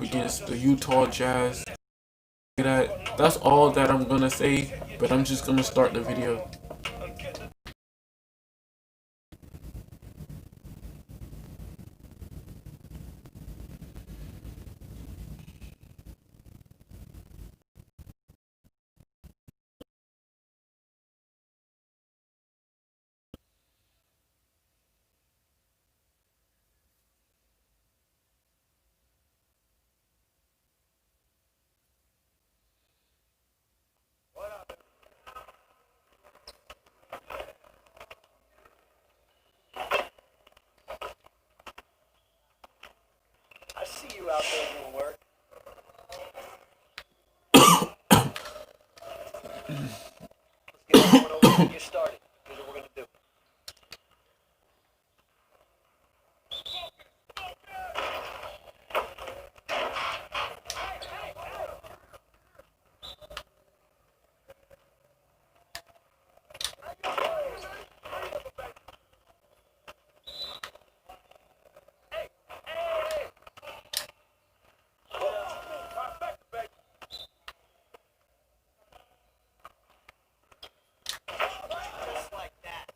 against the Utah Jazz. That's all that I'm gonna say, but I'm just gonna start the video. I see you out there doing work. Let's get going over and get started. Here's what we're gonna do. Just like that.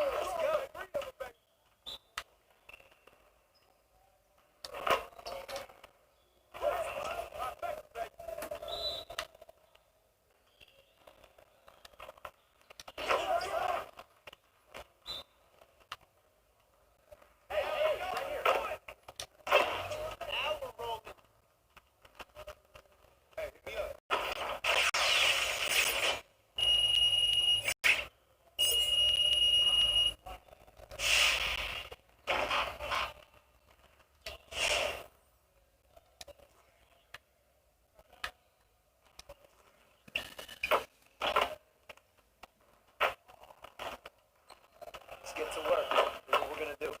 Let's go. Now we're rolling. Hey, hit me up. Let's get to work. Here's what we're gonna do.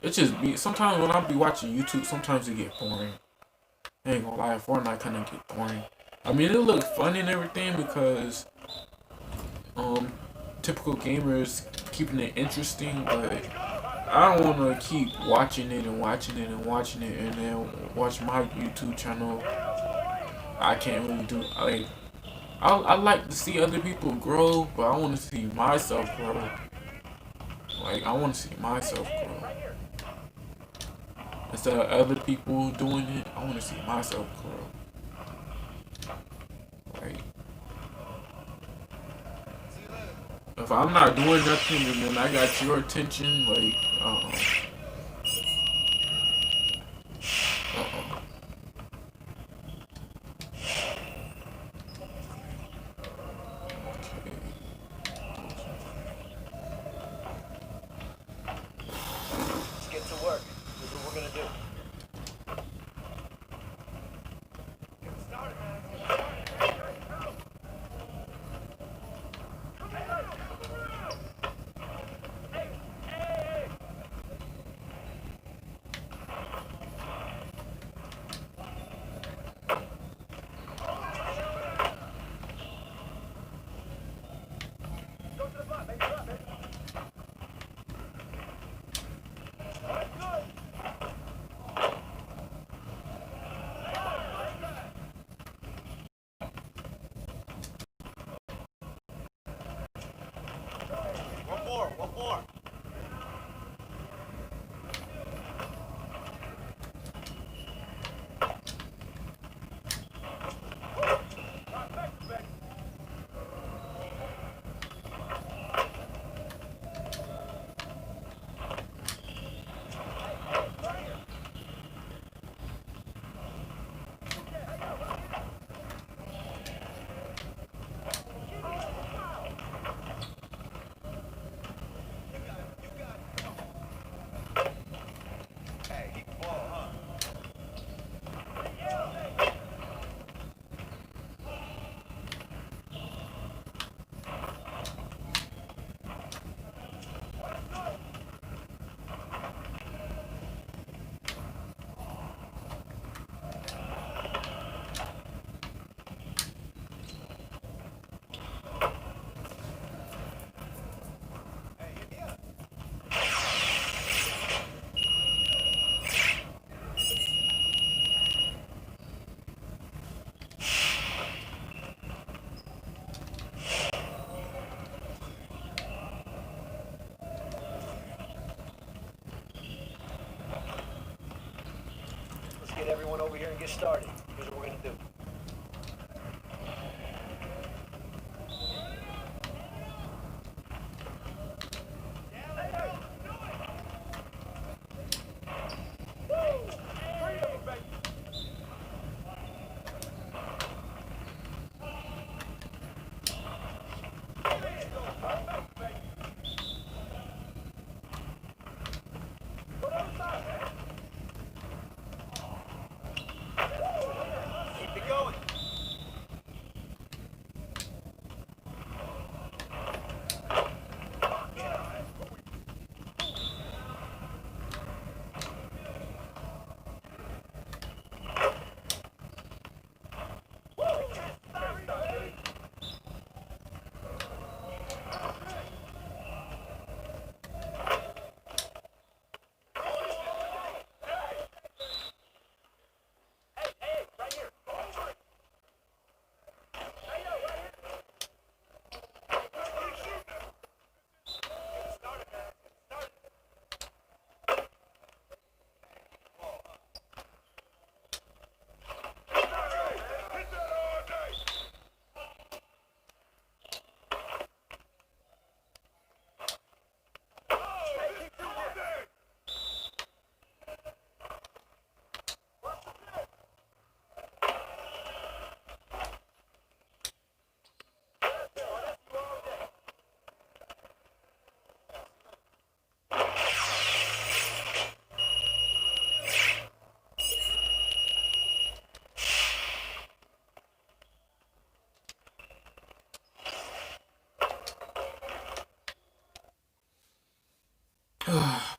It just be sometimes when I be watching YouTube, sometimes it get boring. I ain't gonna lie, Fortnite kind of get boring. I mean, it look fun and everything because um typical gamers keeping it interesting, but I don't want to keep watching it and watching it and watching it and then watch my YouTube channel. I can't really do like I like to see other people grow, but I want to see myself grow. Like I want to see myself grow. Instead of other people doing it, I want to see myself grow. Like, if I'm not doing nothing and then I got your attention, like, uh-uh. Okay. Let's get to work. Here's what we're gonna do. One more. everyone over here and get started. Here's what we're going to do. Keep it going.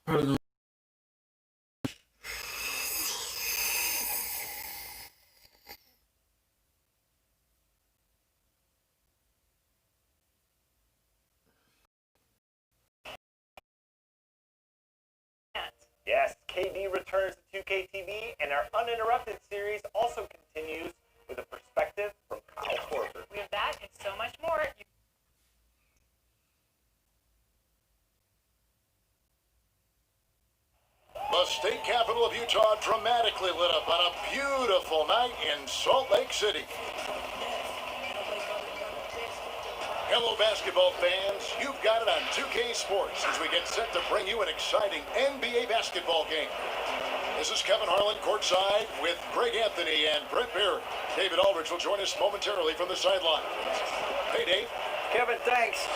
Probably gonna- Yes, KD returns to 2K TV, and our uninterrupted series also continues with a perspective from Kyle Korver. We have that and so much more. The state capital of Utah dramatically lit up on a beautiful night in Salt Lake City. Hello, basketball fans. You've got it on 2K Sports as we get set to bring you an exciting NBA basketball game. This is Kevin Harlan courtside with Greg Anthony and Brent Barry. David Aldridge will join us momentarily from the sideline. Hey, Dave. Kevin, thanks.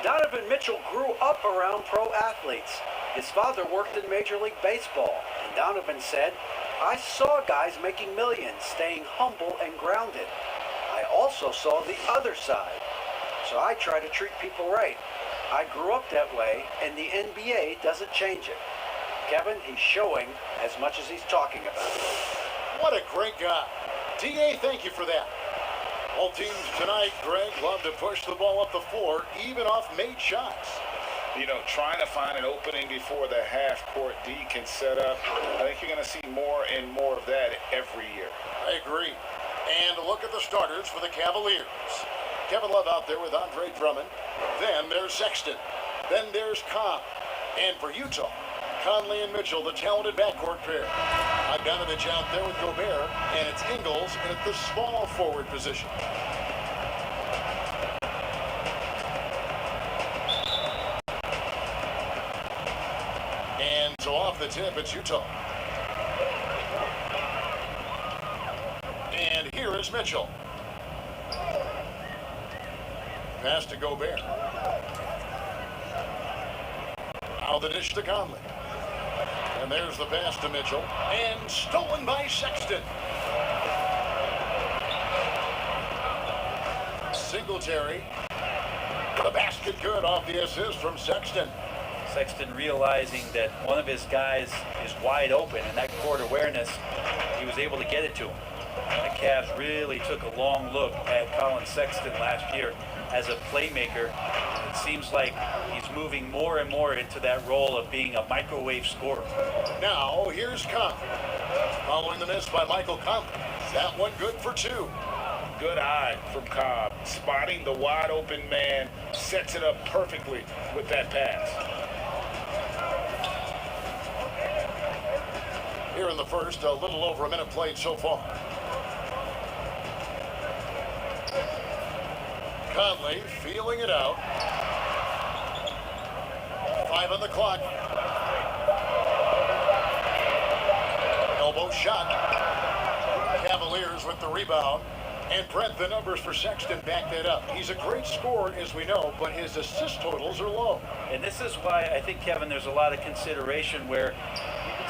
Donovan Mitchell grew up around pro athletes. His father worked in Major League Baseball, and Donovan said, "I saw guys making millions, staying humble and grounded. I also saw the other side, so I try to treat people right. I grew up that way, and the NBA doesn't change it." Kevin, he's showing as much as he's talking about it. What a great guy. DA, thank you for that. All teams tonight, Greg, love to push the ball up the floor, even off made shots. You know, trying to find an opening before the half-court D can set up. I think you're going to see more and more of that every year. I agree. And look at the starters for the Cavaliers. Kevin Love out there with Andre Drummond. Then there's Sexton. Then there's Cobb. And for Utah, Conley and Mitchell, the talented backcourt pair. Bogdanovich out there with Gobert, and it's Ingles at the small forward position. And so off the tip, it's Utah. And here is Mitchell. Pass to Gobert. Now the dish to Conley. And there's the pass to Mitchell. And stolen by Sexton. Singletary. The basket good off the assist from Sexton. Sexton realizing that one of his guys is wide open, and that court awareness, he was able to get it to him. The Cavs really took a long look at Colin Sexton last year as a playmaker. It seems like he's moving more and more into that role of being a microwave scorer. Now, here's Conley. Following the miss by Michael Conley. That one good for two. Good eye from Cobb. Spotting the wide open man, sets it up perfectly with that pass. here in the first. A little over a minute played so far. Conley feeling it out. 5 on the clock. Elbow shot. Cavaliers with the rebound. And Brent, the numbers for Sexton back that up. He's a great scorer, as we know, but his assist totals are low. And this is why I think, Kevin, there's a lot of consideration where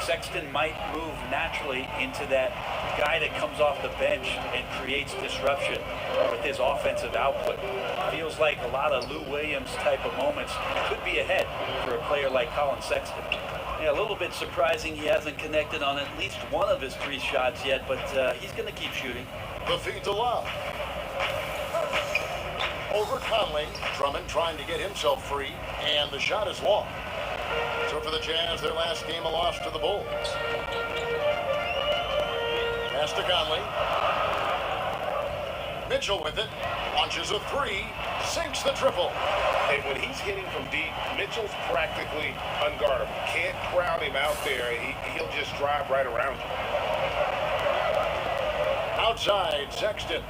Sexton might move naturally into that guy that comes off the bench and creates disruption with his offensive output. Feels like a lot of Lou Williams type of moments could be ahead for a player like Colin Sexton. Yeah, a little bit surprising he hasn't connected on at least one of his 3 shots yet, but he's going to keep shooting. The feed to Love. Over Conley. Drummond trying to get himself free, and the shot is long. So for the Jazz, their last game a loss to the Bulls. Pass to Conley. Mitchell with it. Launches a 3. Sinks the triple. And when he's hitting from deep, Mitchell's practically unguardable. Can't crowd him out there. He'll just drive right around you. Outside, Sexton.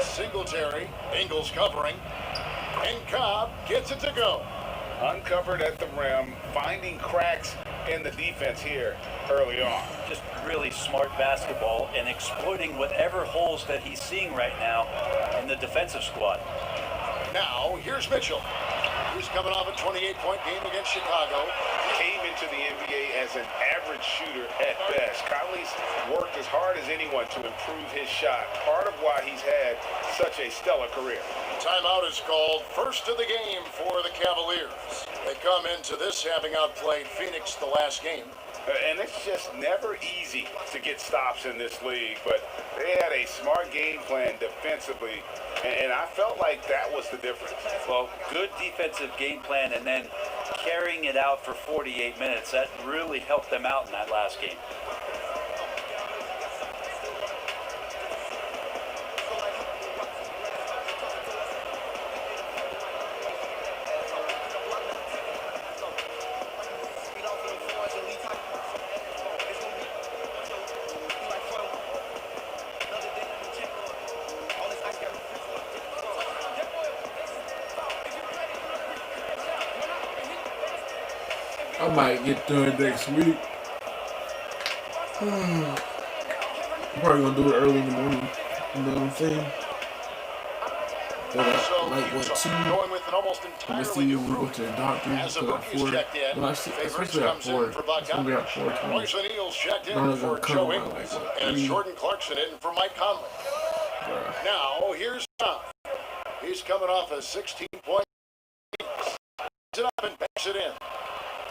Singletary. Ingles covering. And Cobb gets it to go. Uncovered at the rim, finding cracks in the defense here early on. Just really smart basketball and exploiting whatever holes that he's seeing right now in the defensive squad. Now, here's Mitchell. He's coming off a 28-point game against Chicago. Came into the NBA as an average shooter at best. Conley's worked as hard as anyone to improve his shot. Part of why he's had such a stellar career. Timeout is called. First of the game for the Cavaliers. They come into this having outplayed Phoenix the last game. And it's just never easy to get stops in this league, but they had a smart game plan defensively, and I felt like that was the difference. Well, good defensive game plan and then carrying it out for 48 minutes. That really helped them out in that last game. I might get through it next week. I'm probably gonna do it early in the morning. You know what I'm saying? So Like what, Utah 2? going with an almost Let me entirely see new when we go group. to the doctor. As the It's at rookies 4. checked in, No, Favorites especially at comes 4. in for It's gonna be at Bogdanovich. 4:20. Royce O'Neal's checked in No, they're for gonna come Joe out Ingles. like what, And 3? Jordan Clarkson in for Mike Conley. Bruh. Now, here's Tom. He's coming off a 16-point. It up and backs it in.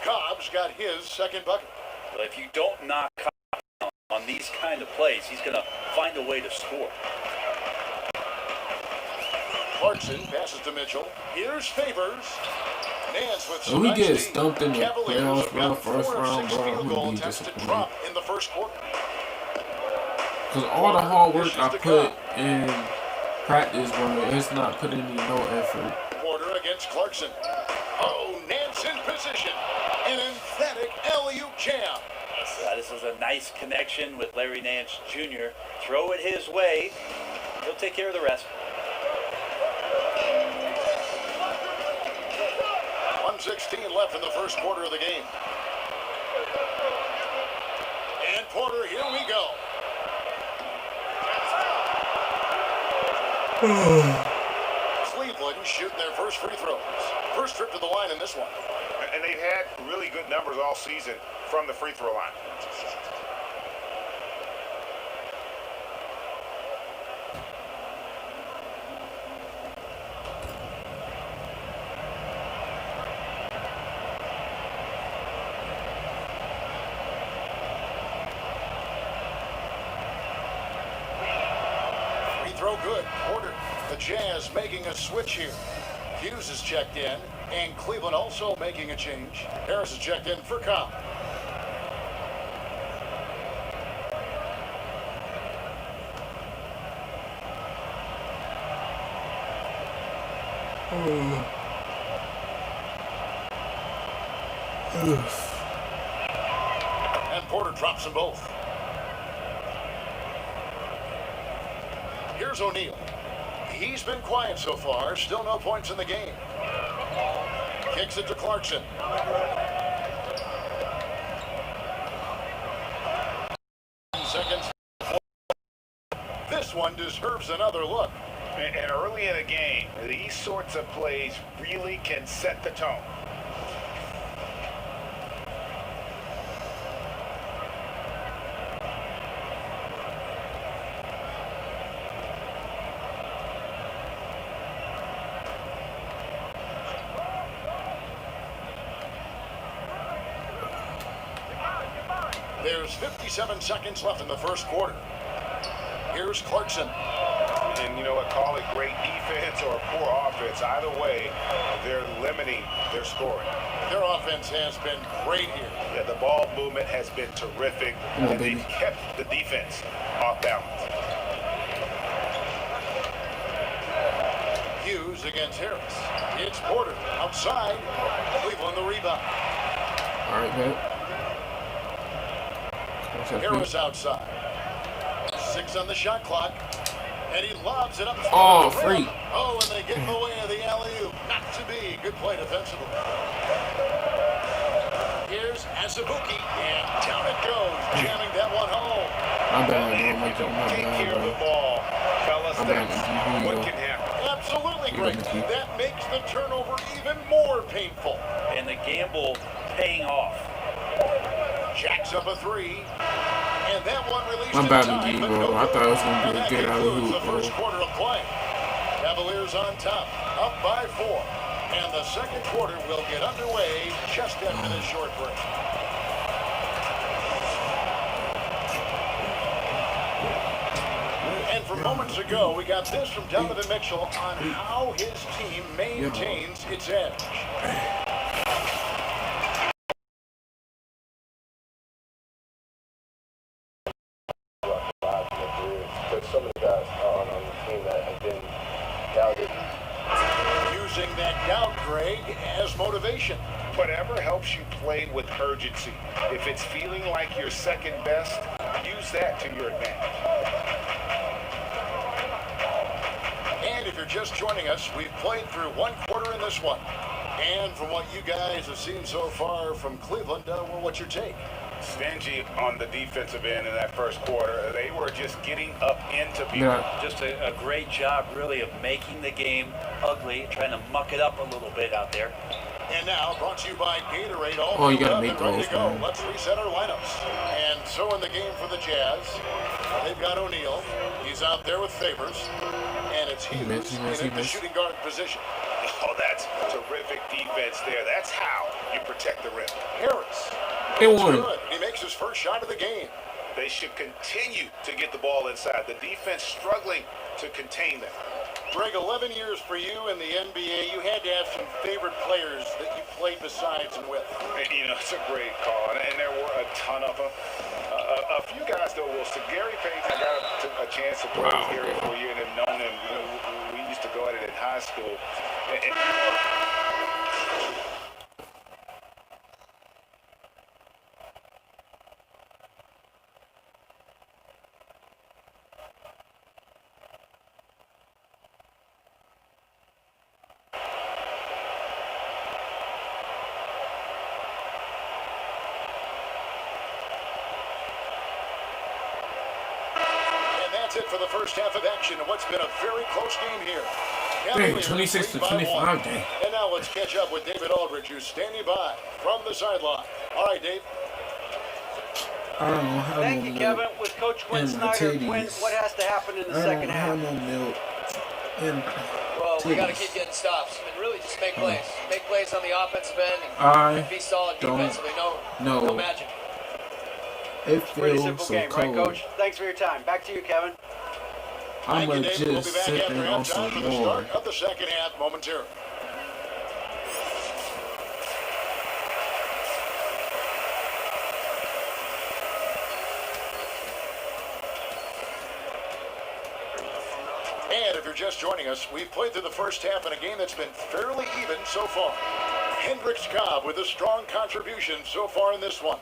Cobb's got his second bucket. But if you don't knock Cobb on these kind of plays, he's going to find a way to score. Clarkson passes to Mitchell. Here's Favors. Nance with If some we nice get D. stumped in the Cavaliers playoffs, have bro, got first 4 of round, 6 bro, field I'm goal gonna be attempts to disappointed. drop in the first quarter. Because all the hard work I put in practice, bro, it's not putting in no effort. Porter against Clarkson. Oh, Nance in position. An emphatic alley-oop jam. This is a nice connection with Larry Nance Jr. Throw it his way. He'll take care of the rest. 1:16 left in the first quarter of the game. And Porter, here we go. Cleveland shooting their first free throws. First trip to the line in this one. And they've had really good numbers all season from the free throw line. Free throw good. Porter. The Jazz making a switch here. Hughes is checked in, and Cleveland also making a change. Harris is checked in for Cobb. And Porter drops them both. Here's O'Neal. He's been quiet so far. Still no points in the game. Kicks it to Clarkson. Seconds. This one deserves another look. And early in a game, these sorts of plays really can set the tone. There's 57 seconds left in the first quarter. Here's Clarkson. And you know what, call it great defense or poor offense. Either way, they're limiting their scoring. Their offense has been great here. Yeah, the ball movement has been terrific, and they've kept the defense off balance. Hughes against Harris. It's Porter outside. Cleveland the rebound. All right, man. Harris outside. 6 on the shot clock. And he lobs it up. Oh, free. Oh, and they get in the way of the alley-oop. Not to be. Good play defensively. Here's Azubuike, and down it goes, jamming that one home. My bad, bro. My Take bad, care of the bro. ball. Fellas, I'm that's back. what can happen. Absolutely great. That makes the turnover even more painful. And the gamble paying off. Jacks up a 3. And that one released My in bad, time, McGee, but bro. no I good. thought it was gonna be And a that good concludes alley-oop, the bro. first quarter of play. Cavaliers on top, up by 4. And the second quarter will get underway just after this short break. And from moments ago, we got this from Donovan Mitchell on how his team maintains its edge. There's so many guys on the team that have been doubted. Using that doubt, Greg, as motivation. Whatever helps you play with urgency. If it's feeling like you're second best, use that to your advantage. And if you're just joining us, we've played through one quarter in this one. And from what you guys have seen so far from Cleveland, well, what's your take? Stingy on the defensive end in that first quarter. They were just getting up into people. Yeah. Just a great job, really, of making the game ugly, trying to muck it up a little bit out there. And now, brought to you by Gatorade, all Oh, you filled gotta up make and ready those, to go. man. Let's reset our lineups. And so in the game for the Jazz, they've got O'Neal. He's out there with Favors. And it's Hughes in the shooting guard position. Oh, that's terrific defense there. That's how you protect the rim. Harris. They It's won. good. He makes his first shot of the game. They should continue to get the ball inside. The defense struggling to contain them. Greg, 11 years for you in the NBA. You had to have some favorite players that you played besides and with. You know, it's a great call, and there were a ton of them. A few guys, though, Gary Payton, I got a chance to play with Gary for a year and have known him. You know, we used to go at it in high school. That's it for the first half of action in what's been a very close game here. Dang, 26 to 25, dang. And now let's catch up with David Aldridge, who's standing by from the sideline. All right, Dave. I don't know how Thank you, Kevin. With Coach Quinn and Snyder, Titties. Quinn, what has to happen in the I second don't half? have no milk. And Well, we got to titties. keep getting stops and really just make plays. Make plays on the offensive end I and be solid don't defensively. know. No magic. It Pretty feels simple so game, right, cold. Coach? Thanks for your time. Back to you, Kevin. I'm Thank you, gonna Dave. We'll be just back sit after there on halftime some for the more. start of the second half momentarily. And if you're just joining us, we've played through the first half in a game that's been fairly even so far. Hendricks Cobb with a strong contribution so far in this one.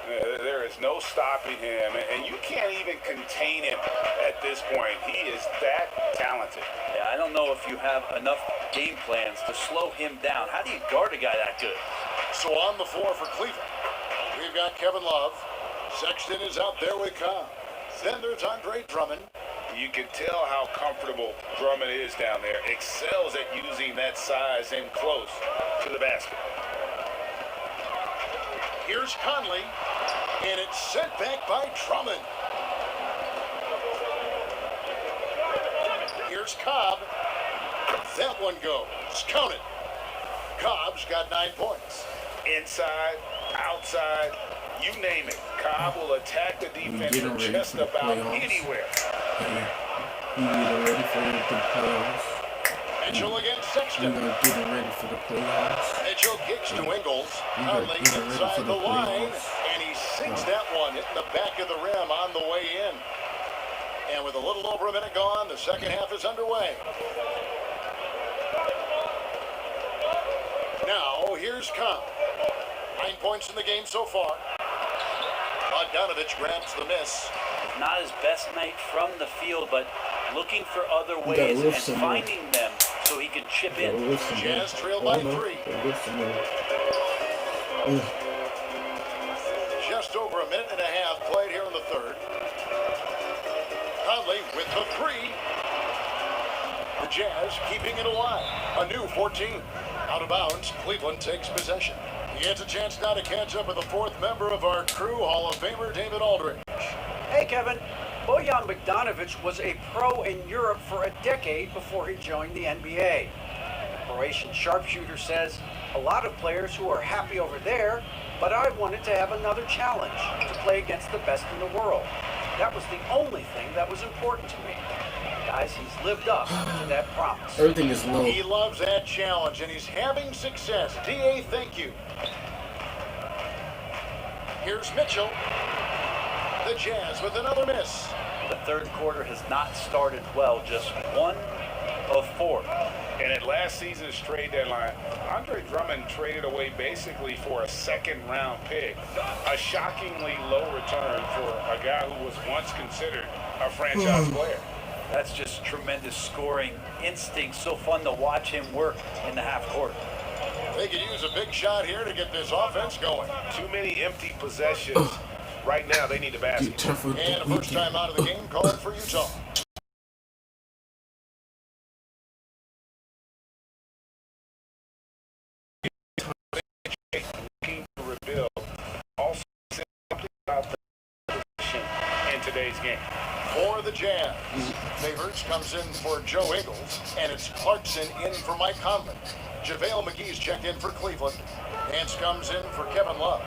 There is no stopping him, and you can't even contain him at this point. He is that talented. Yeah, I don't know if you have enough game plans to slow him down. How do you guard a guy that good? So on the floor for Cleveland, we've got Kevin Love. Sexton is out there with Cobb. Then there's Andre Drummond. You can tell how comfortable Drummond is down there. Excels at using that size in close to the basket. Here's Conley, and it's sent back by Drummond. Here's Cobb. That one goes. Count it. Cobb's got 9 points. Inside, outside, you name it. Cobb will attack the defense from just about anywhere. He getting ready for the playoffs. Mitchell against Sexton. We're getting ready for the playoffs. Mitchell kicks to Ingles. Conley inside the line, and he sinks that one, hitting the back of the rim on the way in. And with a little over a minute gone, the second half is underway. Now, here's Cobb. 9 points in the game so far. Bogdanovich grabs the miss. Not his best night from the field, but looking for other ways and finding them so he can chip in. Jazz trail by 3. Just over a minute and a half played here in the third. Conley with the 3. The Jazz keeping it alive. A new 14. Out of bounds, Cleveland takes possession. He gets a chance now to catch up with the fourth member of our crew, Hall of Famer David Aldridge. Hey, Kevin. Bojan Bogdanovic was a pro in Europe for a decade before he joined the NBA. The Croatian sharpshooter says, a lot of players who are happy over there, but I wanted to have another challenge, to play against the best in the world. That was the only thing that was important to me. Guys, he's lived up to that promise. Everything is low. He loves that challenge, and he's having success. D.A., thank you. Here's Mitchell. The Jazz with another miss. The third quarter has not started well, just 1 of 4. And at last season's trade deadline, Andre Drummond traded away basically for a second-round pick. A shockingly low return for a guy who was once considered a franchise player. That's just tremendous scoring instinct. So fun to watch him work in the half court. They could use a big shot here to get this offense going. Too many empty possessions. Right now, they need a basket. And a first time out of the game called for Utah. Looking to rebuild. Also, simply about the position in today's game. For the Jazz, Favors comes in for Joe Ingles, and it's Clarkson in for Mike Conley. JaVale McGee's checked in for Cleveland. Nance comes in for Kevin Love.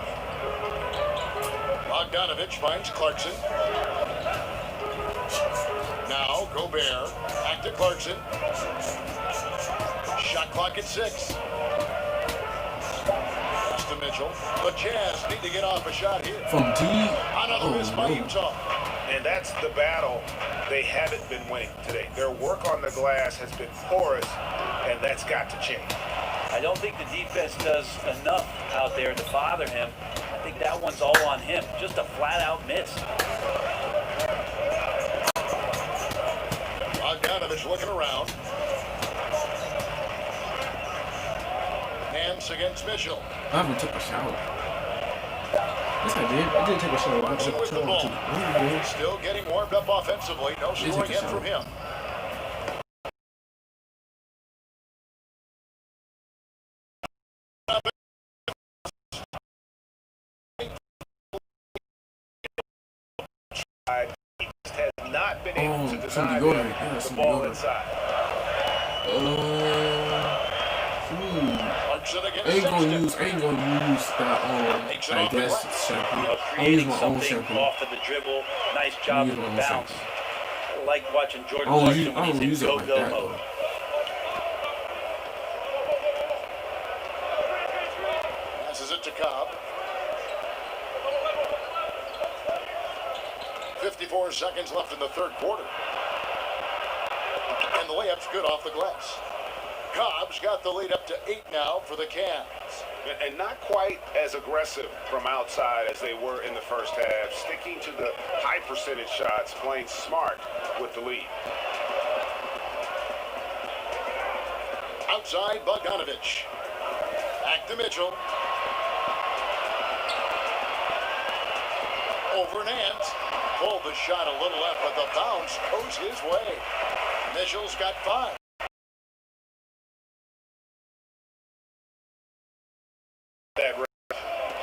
Bogdanovich finds Clarkson. Now Gobert, back to Clarkson. Shot clock at 6. Pass to Mitchell. The Jazz need to get off a shot here. From D. Another miss by Utah. And that's the battle they haven't been winning today. Their work on the glass has been porous, and that's got to change. I don't think the defense does enough out there to bother him. I think that one's all on him. Just a flat-out miss. Bogdanovich looking around. Nance against Mitchell. I haven't took a shower. Yes, I did. I did take a shower. I Clarkson took a with the ball. shower. Still getting warmed up offensively. No scoring yet from him. Has not been able to deny somebody go there. Yeah, the somebody ball go there. inside. Clarkson against Ain't gonna Sexton. use that I guess shampoo. I'll use Creating my own something shampoo. off of the dribble. Nice job Use with my the own bounce. shampoo. I like watching Jordan I don't Clarkson use- when I don't he's use in it like go-go that, mode. though. Passes it to Cobb. 54 seconds left in the third quarter. And the layup's good off the glass. Cobb's got the lead up to 8 now for the Cavs. And not quite as aggressive from outside as they were in the first half, sticking to the high percentage shots, playing smart with the lead. Outside, Bogdanovich. Back to Mitchell. Over Nance. Pulled the shot a little left, but the bounce goes his way. Mitchell's got 5.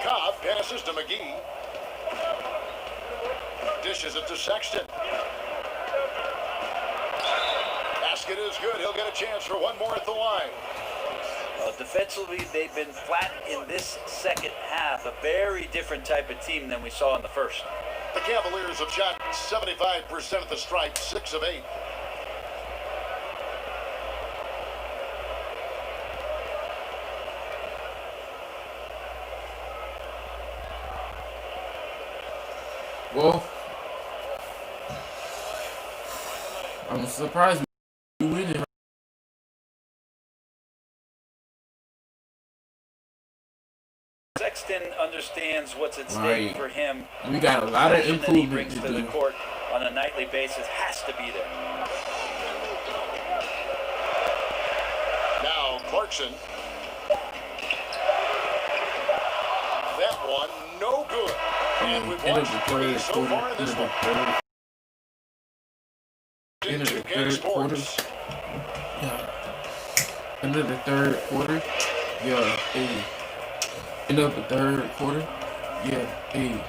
Cobb passes to McGee. Dishes it to Sexton. Basket is good. He'll get a chance for one more at the line. Defensively, they've been flat in this second half. A very different type of team than we saw in the first. The Cavaliers have shot 75% at the stripe, 6 of 8. Well, I'm surprised we winning. Sexton understands what's at stake Right. for him. We got a lot of Passion that he improvement brings to to the do. court on a nightly basis has to be there. Now Clarkson. That one, no good. And we've End of watched the 3 third so quarter. far in this one. End of the 2K third quarter. Sports. Yeah. End of the third quarter. Yeah. Hey. End of the third quarter. Yeah. Hey.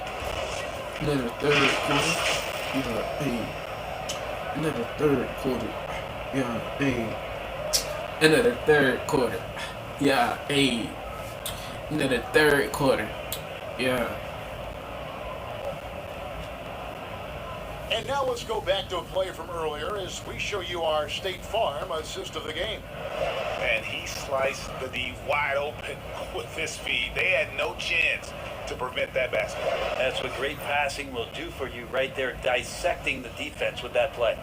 End of the third quarter. Yeah. Hey. End of the third quarter. Yeah. Hey. End of the third quarter. Yeah. Hey. End of the third quarter. Yeah. And now let's go back to a play from earlier as we show you our State Farm assist of the game. And he sliced the D wide open with this feed. They had no chance to prevent that basket. That's what great passing will do for you right there, dissecting the defense with that play.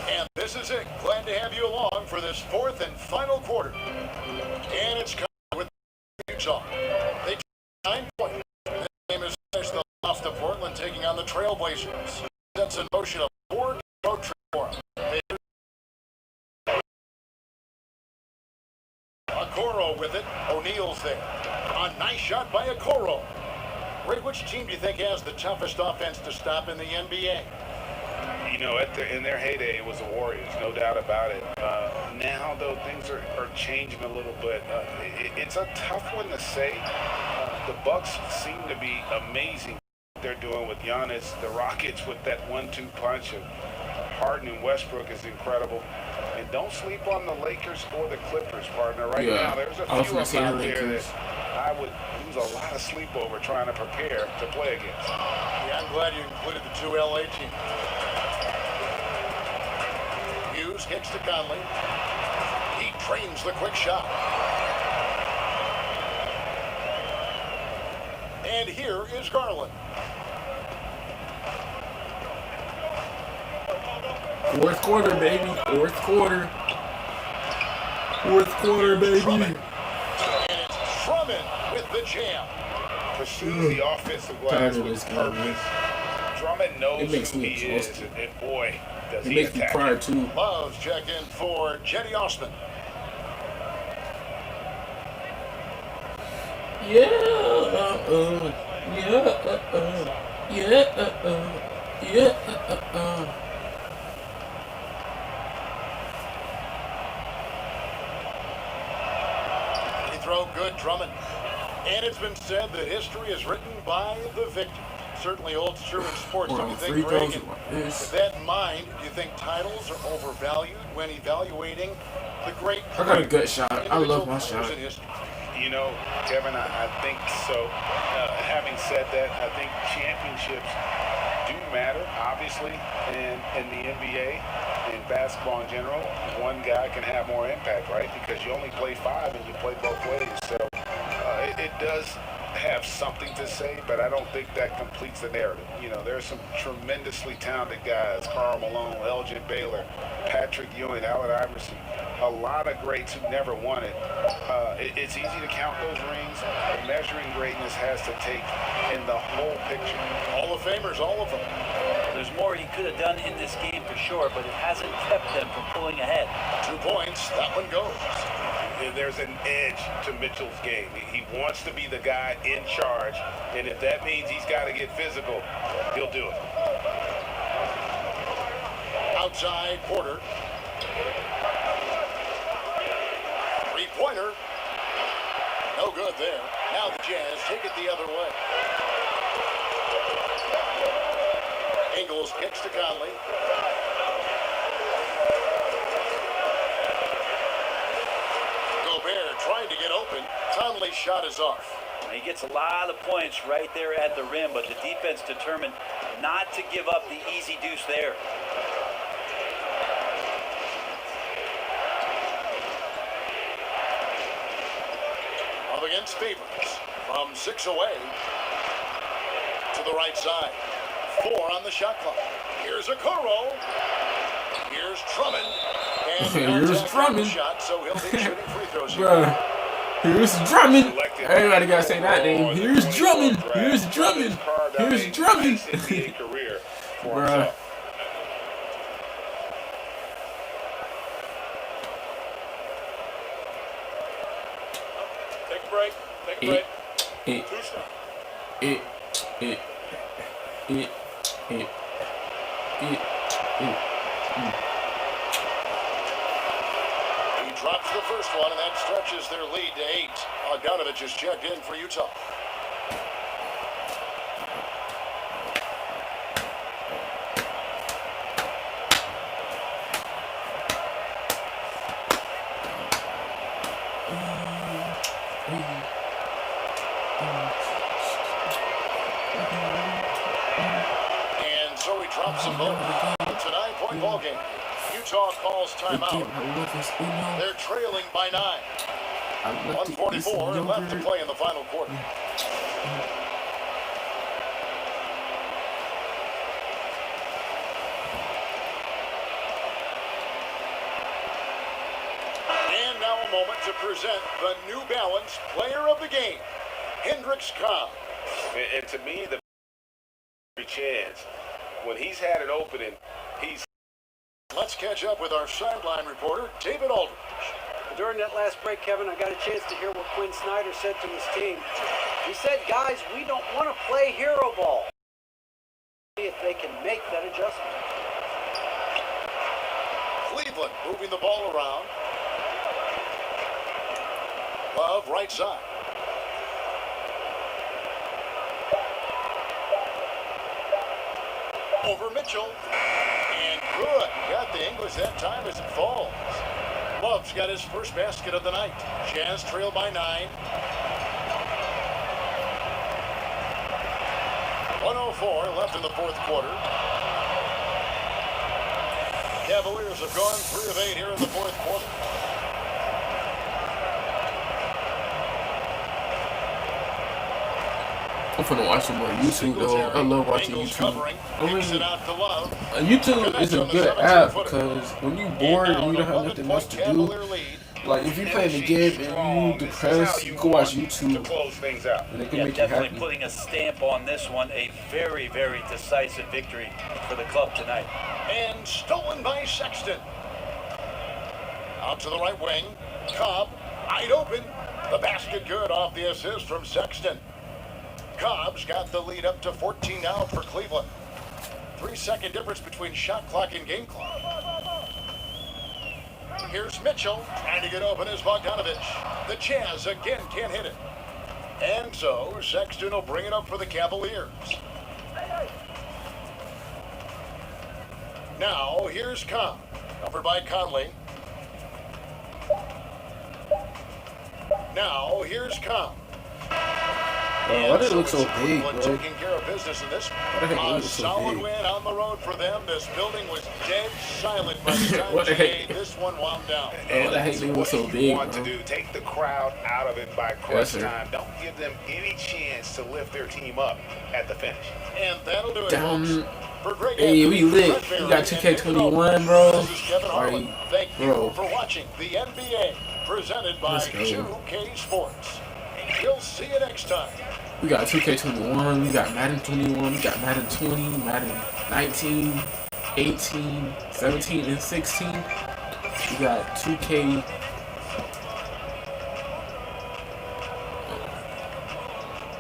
And this is it. Glad to have you along for this 4th and final quarter. And it's coming with Utah. They took 9 points. This game is finished. They'll lost to Portland, taking on the Trailblazers. Sets in motion a 4-game road trip for them. Okoro with it. O'Neal's there. A nice shot by Okoro. Ray, which team do you think has the toughest offense to stop in the NBA? You know, in their heyday, it was the Warriors, no doubt about it. Now, though, things are changing a little bit. It's a tough one to say. The Bucks seem to be amazing. What they're doing with Giannis, the Rockets with that 1-2 punch of Harden and Westbrook is incredible. And don't sleep on the Lakers or the Clippers, partner. Right now, there's a few of them out there that I would lose a lot of sleep over trying to prepare to play against. Yeah, I'm glad you included the 2 LA teams. Hughes kicks to Conley. He trains the quick shot. And here is Garland. Fourth quarter, baby. Fourth quarter. Fourth quarter, baby. And it's Drummond with the jam. Pursues the offensive glass with purpose. Drummond knows It makes who me he is, exhausted. and boy, does It he makes me attack cry it. too. Loves check in for Jetty Osman. Yeah. Yeah. He throw good, Drummond. And it's been said that history is written by the victor. Certainly old Sherman sports, don't you think, Free Greg? throws And like with this. that in mind, do you think titles are overvalued when evaluating the great I got a good shot. I love my individual players shot. in history? You know, Kevin, I think so. Having said that, I think championships do matter, obviously, in the NBA and basketball in general. One guy can have more impact, right? Because you only play 5 and you play both ways. So it does have something to say, but I don't think that completes the narrative. You know, there are some tremendously talented guys: Karl Malone, Elgin Baylor, Patrick Ewing, Allen Iverson. A lot of greats who never won it. It's easy to count those rings, but measuring greatness has to take in the whole picture. Hall of Famers, all of them. There's more he could have done in this game for sure, but it hasn't kept them from pulling ahead. 2 points, that one goes. There's an edge to Mitchell's game. He wants to be the guy in charge, and if that means he's got to get physical, he'll do it. Outside Porter. 3-pointer. No good there. Now the Jazz take it the other way. Ingles kicks to Conley. Gobert trying to get open. Conley's shot is off. He gets a lot of points right there at the rim, but the defense determined not to give up the easy deuce there. Up against Favors. From 6 away. To the right side. 4 on the shot clock. Here's Okoro. Here's Drummond. And Here's Drummond. Shot, so he'll be shooting free throws here. Bruh. Here's Drummond. Everybody gotta say that name. Here's Drummond. Here's Drummond. Here's Drummond. Bruh. Take a break. Take a break. He drops the first one, and that stretches their lead to 8. Bogdanovich is checked in for Utah. And so he drops them both. It's a 9-point ball game. Utah calls timeout. They're trailing by 9. 1:44 left to play in the final quarter. And now a moment to present the New Balance Player of the Game, Hendrix Cobb. And to me, the chance, when he's had it open and he's... Let's catch up with our sideline reporter, David Aldridge. During that last break, Kevin, I got a chance to hear what Quinn Snyder said to his team. He said, guys, we don't want to play hero ball. See if they can make that adjustment. Cleveland moving the ball around. Love, right side. Over Mitchell. And good. Got the English that time as it falls. Love's got his first basket of the night. Jazz trail by 9. 1:04 left in the fourth quarter. Cavaliers have gone 3 of 8 here in the fourth quarter. I'm finna watch some more YouTube though. I love watching YouTube. I mean, YouTube is a good app because when you bored and you don't have nothing else to do, like if you playing the game and you depressed, you can watch YouTube and it can make you definitely happy. putting a stamp on this one. A very, very decisive victory for the club tonight. And stolen by Sexton. Out to the right wing. Cobb, wide open. The basket good off the assist from Sexton. Cobb's got the lead up to 14 now for Cleveland. 3-second difference between shot clock and game clock. Here's Mitchell trying to get open as Bogdanovich. The Jazz again can't hit it. And so Sexton will bring it up for the Cavaliers. Now here's Cobb, covered by Conley. Now here's Cobb. Why did it look so big, bro? Taking care of business in this. What the heck, it A was so solid big. win on the road for them. This building was dead silent by the time What the heck? this one wound down. Oh, what the heck, they were so big, Want to bro. do, take the crowd out of it by Yes, crunch sir. time. Don't give them any chance to lift their team up at the finish. And that'll do it. Down. folks. For Greg Hey, we Anthony, lit. Fred We got Berry, 2K21, and bro. This is Kevin Harlan. Alright, Thank you bro. for watching the NBA presented by Let's go. 2K Sports. We'll see you next time. We got 2K21, we got Madden 21, we got Madden 20, Madden 19, 18, 17, and 16. We got 2K.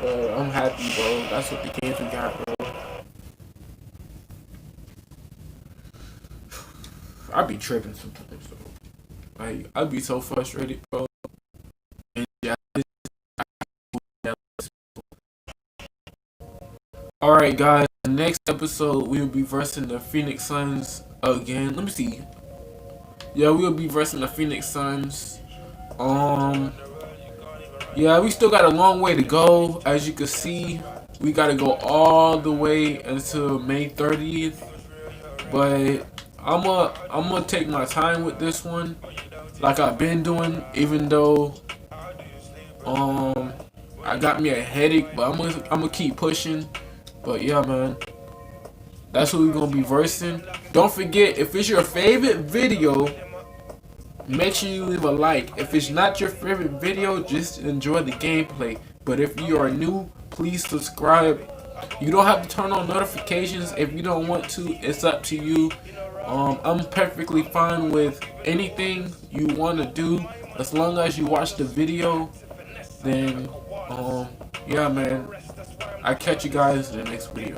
I'm happy, bro. That's what the games we got, bro. I be tripping sometimes, though. Like, I be so frustrated, bro. And yeah, alright, guys. The next episode, we will be versing the Phoenix Suns again. Let me see. Yeah, we will be versing the Phoenix Suns. Yeah, we still got a long way to go. As you can see, we got to go all the way until May 30th. But I'm gonna take my time with this one, like I've been doing. Even though I got me a headache, but I'm gonna keep pushing. But yeah, man, that's what we're gonna be versing. Don't forget, if it's your favorite video, make sure you leave a like. If it's not your favorite video, just enjoy the gameplay. But if you are new, please subscribe. You don't have to turn on notifications if you don't want to. It's up to you. I'm perfectly fine with anything you want to do, as long as you watch the video. Then yeah, man, I'll catch you guys in the next video.